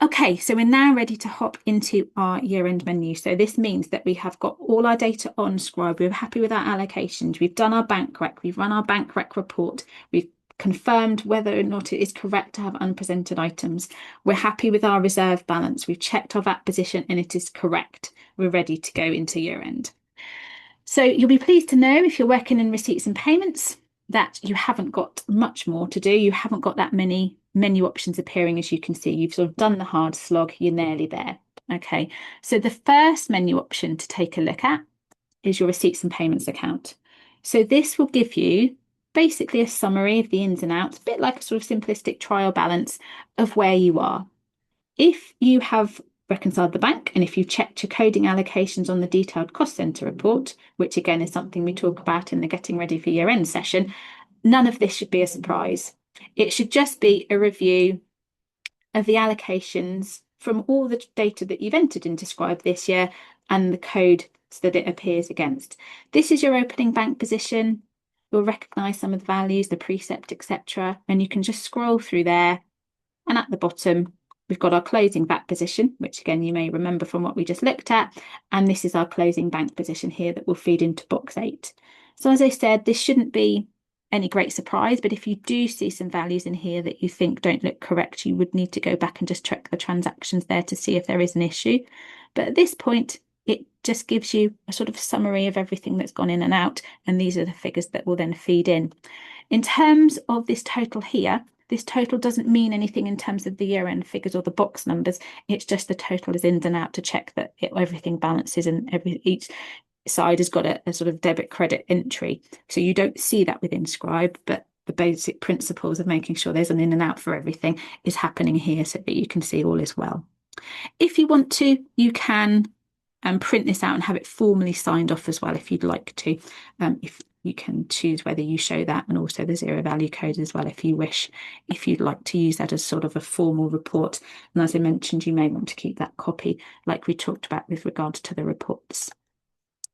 Okay, so we're now ready to hop into our year-end menu. So this means that we have got all our data on Scribe. We're happy with our allocations. We've done our bank rec. We've run our bank rec report. We've confirmed whether or not it is correct to have unpresented items. We're happy with our reserve balance. We've checked our VAT position and it is correct. We're ready to go into year-end. So you'll be pleased to know if you're working in receipts and payments that you haven't got much more to do. You haven't got that many menu options appearing, as you can see. You've sort of done the hard slog, you're nearly there. Okay, so the first menu option to take a look at is your receipts and payments account. So this will give you basically a summary of the ins and outs, a bit like a sort of simplistic trial balance of where you are. If you have reconciled the bank and if you checked your coding allocations on the detailed cost centre report, which again is something we talk about in the getting ready for year end session, none of this should be a surprise. It should just be a review of the allocations from all the data that you've entered into Scribe this year and the code that it appears against. This is your opening bank position. You'll recognise some of the values, the precept, etc. And you can just scroll through there. And at the bottom, we've got our closing VAT position, which again, you may remember from what we just looked at. And this is our closing bank position here that will feed into box 8. So as I said, this shouldn't be any great surprise, but if you do see some values in here that you think don't look correct, you would need to go back and just check the transactions there to see if there is an issue. But at this point, it just gives you a sort of summary of everything that's gone in and out, and these are the figures that will then feed in. In terms of this total here, this total doesn't mean anything in terms of the year-end figures or the box numbers. It's just the total is ins and out to check that everything balances and each side has got a sort of debit credit entry. So you don't see that within Scribe, but the basic principles of making sure there's an in and out for everything is happening here so that you can see all is well. If you want to, you can print this out and have it formally signed off as well if you'd like to. If you can choose whether you show that and also the zero value code as well if you wish, if you'd like to use that as sort of a formal report. And as I mentioned, you may want to keep that copy like we talked about with regards to the reports.